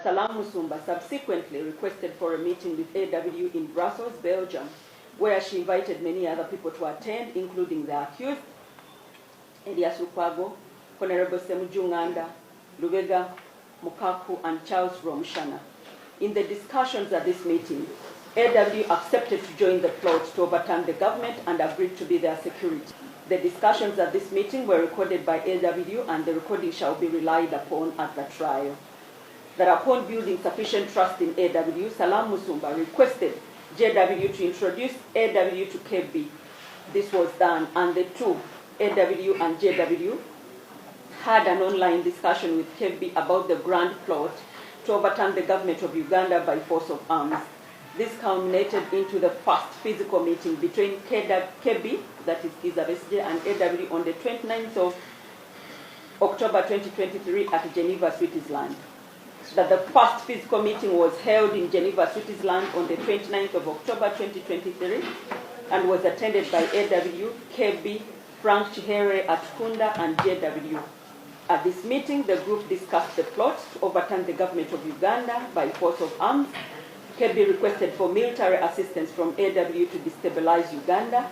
Salam Musumba subsequently requested for a meeting with AW in Brussels, Belgium, where she invited many other people to attend, including the accused, Erias Lukwago, Honorable Semujunganda, Lubega Mukaku, and Charles Romshana. In the discussions at this meeting, AW accepted to join the plot to overturn the government and agreed to be their security. The discussions at this meeting were recorded by AW, and the recording shall be relied upon at the trial. That upon building sufficient trust in AW, Salam Musumba requested JW to introduce AW to KB. This was done, and the two, AW and JW, had an online discussion with KB about the grand plot to overturn the government of Uganda by force of arms. This culminated into the first physical meeting between KB, that is Kizabesje, and AW on the 29th of October 2023 at Geneva, Switzerland. That the first physical meeting was held in Geneva, Switzerland on the 29th of October 2023 and was attended by AW, KB, Frank Chihere Atkunda, and JW. At this meeting, the group discussed the plot to overturn the government of Uganda by force of arms. KB requested for military assistance from AW to destabilize Uganda.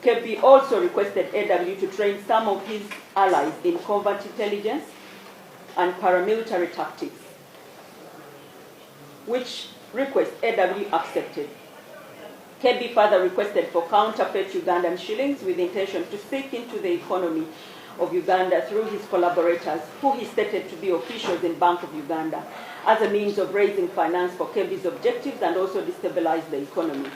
KB also requested AW to train some of his allies in covert intelligence and paramilitary tactics, which request AW accepted. KB further requested for counterfeit Ugandan shillings with the intention to seek into the economy of Uganda through his collaborators, who he stated to be officials in Bank of Uganda, as a means of raising finance for KB's objectives and also destabilize the economy.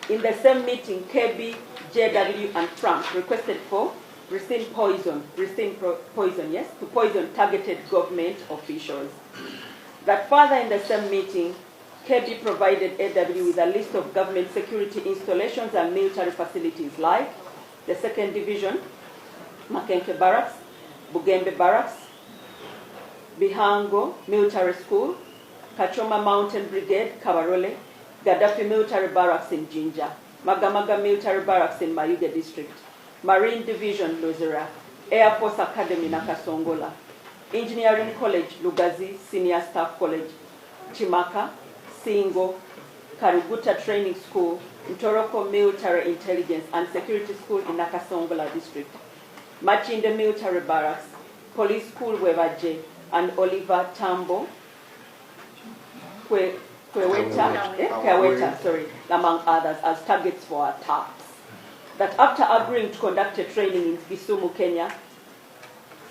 In the same meeting, KB, JW, and Frank requested for ricin poison, to poison targeted government officials. That further in the same meeting, KB provided AW with a list of government security installations and military facilities like the 2nd Division, Makenke Barracks, Bugembe Barracks, Bihango Military School, Kachoma Mountain Brigade, Kabarole, Gaddafi Military Barracks in Jinja, Magamaga Military Barracks in Mayuge District, Marine Division, Lozera, Air Force Academy, Nakasongola, Engineering College, Lugazi, Senior Staff College, Chimaka, Singo, Kaributa Training School, Ntoroko Military Intelligence and Security School in Nakasongola District, Machinde Military Barracks, Police School Webaje, and Oliver Tambo, Kweweta, among others, as targets for attacks. That after agreeing to conduct a training in Kisumu, Kenya,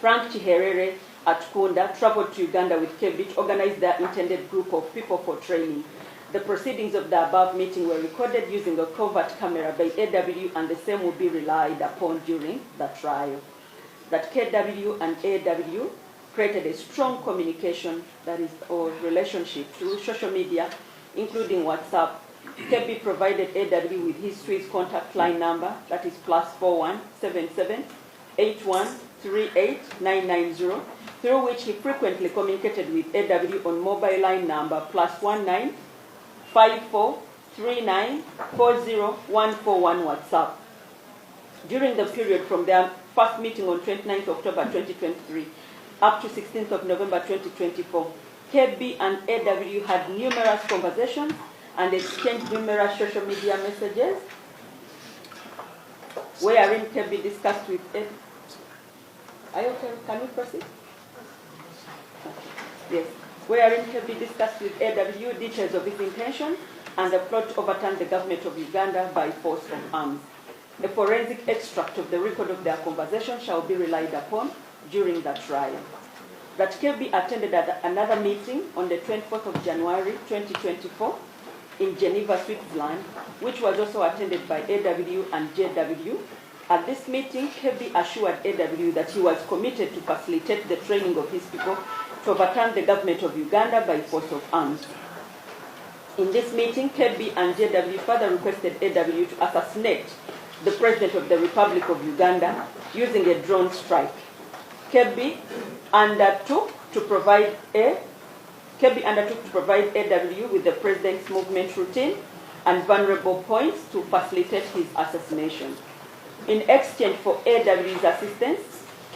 Frank Chiherere Atkunda traveled to Uganda with KB to organize their intended group of people for training. The proceedings of the above meeting were recorded using a covert camera by AW, and the same will be relied upon during the trial. That KW and AW created a strong communication, that is, or relationship through social media, including WhatsApp. KB provided AW with his Swiss contact line number, that is +4177 8138 990, through which he frequently communicated with AW on mobile line number +19 5439 40141 WhatsApp. During the period from their first meeting on 29th October 2023 up to 16th of November 2024, KB and AW had numerous conversations and exchanged numerous social media messages, wherein KB discussed with AW. Are you okay? Can we proceed? Okay. Yes. Wherein KB discussed with AW details of his intention and the plot to overturn the government of Uganda by force of arms. A forensic extract of the record of their conversation shall be relied upon during the trial. That KB attended another meeting on the 24th of January 2024 in Geneva, Switzerland, which was also attended by AW and JW. At this meeting, KB assured AW that he was committed to facilitate the training of his people to overturn the government of Uganda by force of arms. In this meeting, KB and JW further requested AW to assassinate the President of the Republic of Uganda using a drone strike. KB undertook to provide AW with the President's movement routine and vulnerable points to facilitate his assassination. In exchange for AW's assistance,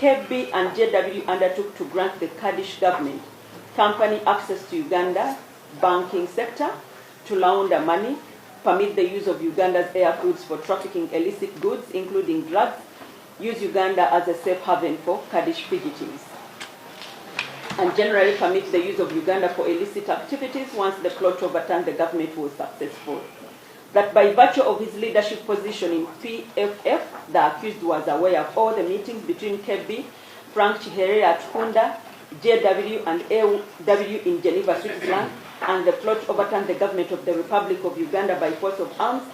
KB and JW undertook to grant the Kurdish government company access to Uganda banking sector to launder money, permit the use of Uganda's airfields for trafficking illicit goods, including drugs, use Uganda as a safe haven for Kurdish fugitives, and generally permit the use of Uganda for illicit activities once the plot to overturn the government was successful. That by virtue of his leadership position in PFF, the accused was aware of all the meetings between KB, Frank Chihere at Kunda, JW and AW in Geneva, Switzerland, and the plot to overturn the government of the Republic of Uganda by force of arms,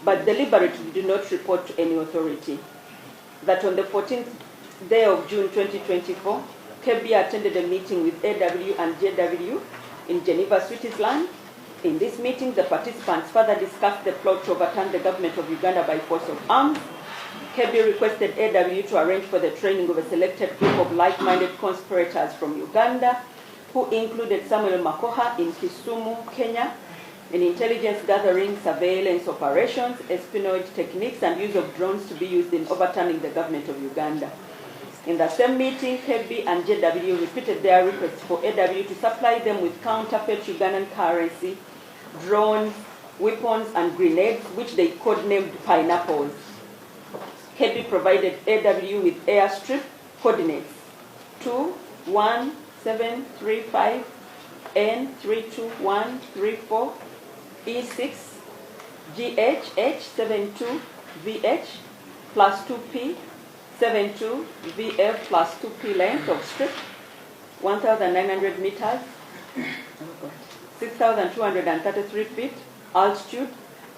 but deliberately did not report to any authority. That on the 14th day of June 2024, KB attended a meeting with AW and JW in Geneva, Switzerland. In this meeting, the participants further discussed the plot to overturn the government of Uganda by force of arms. KB requested AW to arrange for the training of a selected group of like-minded conspirators from Uganda, who included Samuel Makoha in Kisumu, Kenya, in intelligence gathering, surveillance operations, espionage techniques, and use of drones to be used in overturning the government of Uganda. In the same meeting, KB and JW repeated their request for AW to supply them with counterfeit Ugandan currency, drones, weapons, and grenades, which they codenamed pineapples. KB provided AW with airstrip coordinates 21735 N32134 E6 GHH72VH plus 2P 72 VF plus 2P length of strip, 1,900 meters, 6,233 feet, altitude,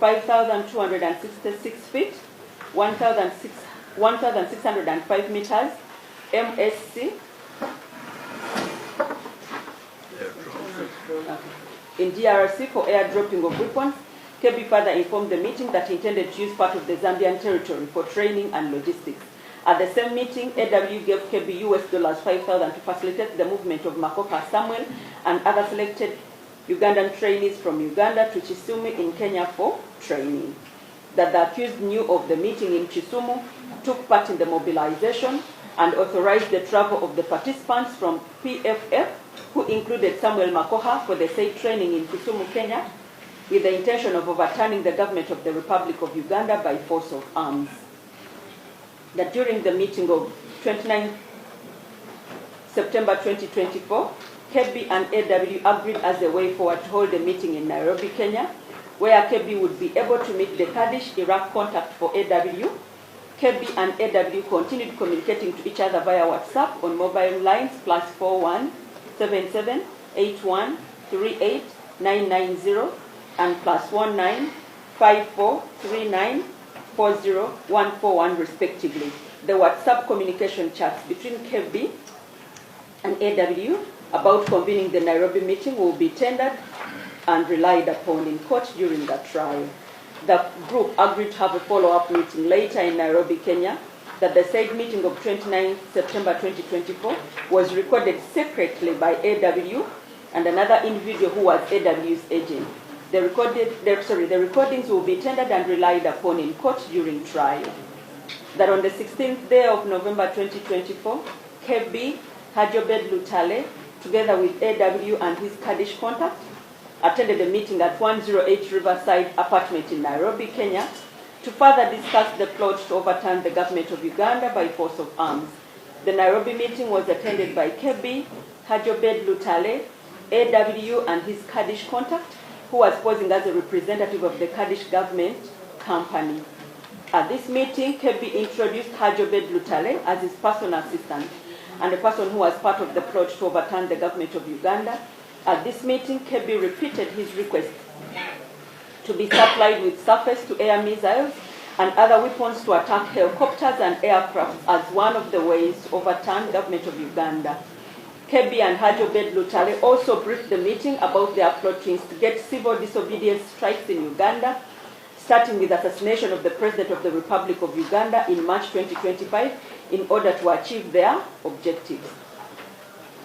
5,266 feet, 1,605 meters, MSC. In DRC for airdropping of weapons. KB further informed the meeting that he intended to use part of the Zambian territory for training and logistics. At the same meeting, AW gave KB $5,000 to facilitate the movement of Makoka Samuel and other selected Ugandan trainees from Uganda to Kisumu in Kenya for training. That the accused knew of the meeting in Kisumu, took part in the mobilization, and authorized the travel of the participants from PFF, who included Samuel Makoha, for the said training in Kisumu, Kenya, with the intention of overturning the government of the Republic of Uganda by force of arms. That during the meeting of 29 September 2024, KB and AW agreed as a way forward to hold a meeting in Nairobi, Kenya, where KB would be able to meet the Kurdish Iraq contact for AW. KB and AW continued communicating to each other via WhatsApp on mobile lines +41 77 81 38 990 and +19 54 39 40 141 respectively. The WhatsApp communication chats between KB and AW about convening the Nairobi meeting will be tendered and relied upon in court during the trial. The group agreed to have a follow-up meeting later in Nairobi, Kenya. That the said meeting of 29 September 2024 was recorded separately by AW and another individual who was AW's agent. The recordings will be tendered and relied upon in court during trial. That on the 16th day of November 2024, KB Hajobed Lutale, together with AW and his Kurdish contact, attended a meeting at 108 Riverside apartment in Nairobi, Kenya, to further discuss the plot to overturn the government of Uganda by force of arms. The Nairobi meeting was attended by KB Hajobed Lutale, AW and his Kurdish contact, who was posing as a representative of the Kurdish government company. At this meeting, KB introduced Hajobed Lutale as his personal assistant and a person who was part of the plot to overturn the government of Uganda. At this meeting, KB repeated his request to be supplied with surface-to-air missiles and other weapons to attack helicopters and aircraft as one of the ways to overturn the government of Uganda. KB and Hajobed Lutale also briefed the meeting about their plot to instigate civil disobedience strikes in Uganda, starting with assassination of the President of the Republic of Uganda in March 2025 in order to achieve their objectives.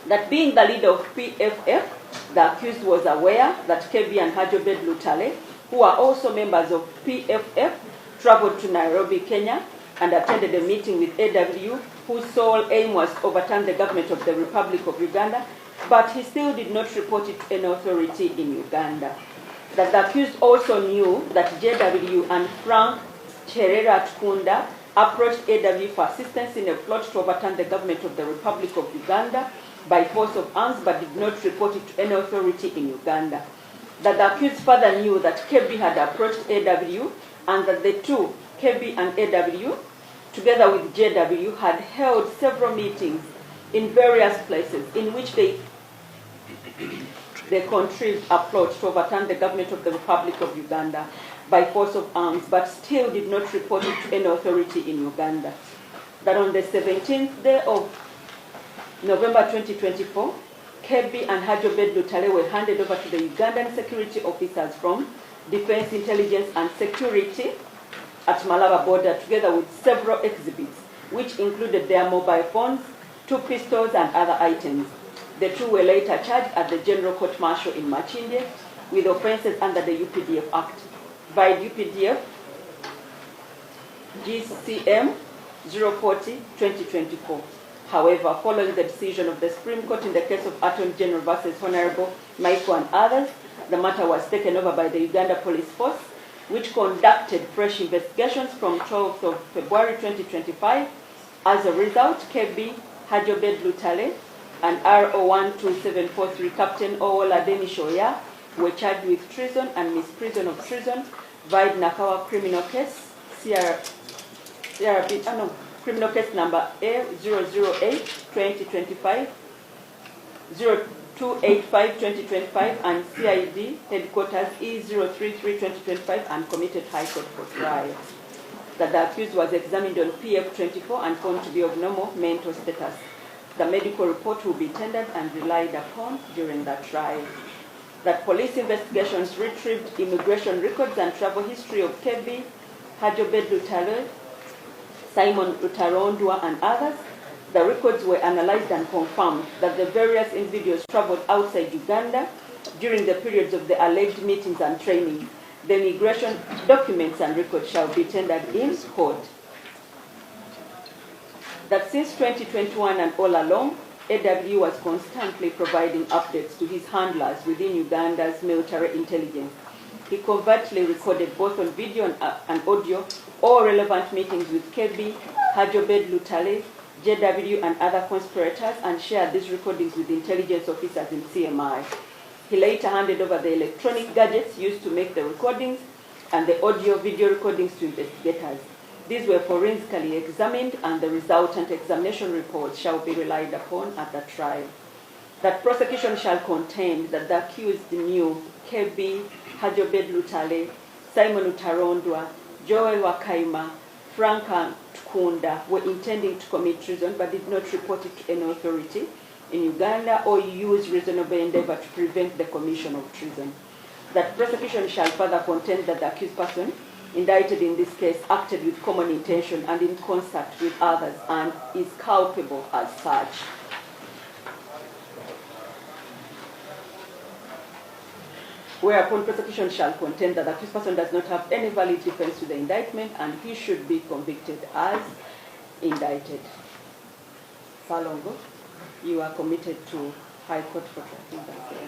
That being the leader of PFF, the accused was aware that KB and Hajobed Lutale, who are also members of PFF, traveled to Nairobi, Kenya, and attended a meeting with AW, whose sole aim was to overturn the government of the Republic of Uganda but he still did not report it to an authority in Uganda. That the accused also knew that JW and Frank Cherera Tukunda approached AW for assistance in a plot to overturn the government of the Republic of Uganda by force of arms, but did not report it to any authority in Uganda. That the accused further knew that KB had approached AW and that the two, KB and AW, together with JW, had held several meetings in various places in which they contrived a plot to overturn the government of the Republic of Uganda by force of arms, but still did not report it to any authority in Uganda. That on the 17th day of November 2024, Kebi and Hajobed Lutale were handed over to the Ugandan security officers from Defense Intelligence and Security at Malaba border, together with several exhibits, which included their mobile phones, 2 pistols and other items. The two were later charged at the General Court Martial in Machinde with offences under the UPDF Act. By UPDF GCM 040-2024. However, following the decision of the Supreme Court in the case of Attorney General versus Honorable Michael and others, the matter was taken over by the Uganda Police Force, which conducted fresh investigations from 12th of February 2025. As a result, KB Hajobed Lutale and RO12743 Captain Owoladeni Shoya were charged with treason and misprision of treason via Nakawa criminal case, criminal case number A008-2025, 0285-2025, and CID headquarters E033-2025, and committed High Court for trial. That the accused was examined on PF24 and found to be of normal mental status. The medical report will be tendered and relied upon during the trial. That police investigations retrieved immigration records and travel history of Kebi, Hajobed Lutale, Simon Utarondwa, and others. The records were analyzed and confirmed that the various individuals traveled outside Uganda during the periods of the alleged meetings and training. The immigration documents and records shall be tendered in court. That since 2021 and all along, AW was constantly providing updates to his handlers within Uganda's military intelligence. He covertly recorded both on video and audio all relevant meetings with KB, Hajobed Lutale, JW, and other conspirators, and shared these recordings with intelligence officers in CMI. He later handed over the electronic gadgets used to make the recordings and the audio-video recordings to investigators. These were forensically examined, and the resultant examination reports shall be relied upon at the trial. That prosecution shall contend that the accused knew KB, Hajobed Lutale, Simon Utarondwa, Joel Wakaima, Frank Tukunda were intending to commit treason but did not report it to any authority in Uganda or use reasonable endeavor to prevent the commission of treason. That prosecution shall further contend that the accused person indicted in this case acted with common intention and in concert with others and is culpable as such. Whereupon prosecution shall contend that the accused person does not have any valid defense to the indictment and he should be convicted as indicted. Salongo, you are committed to High Court for trial.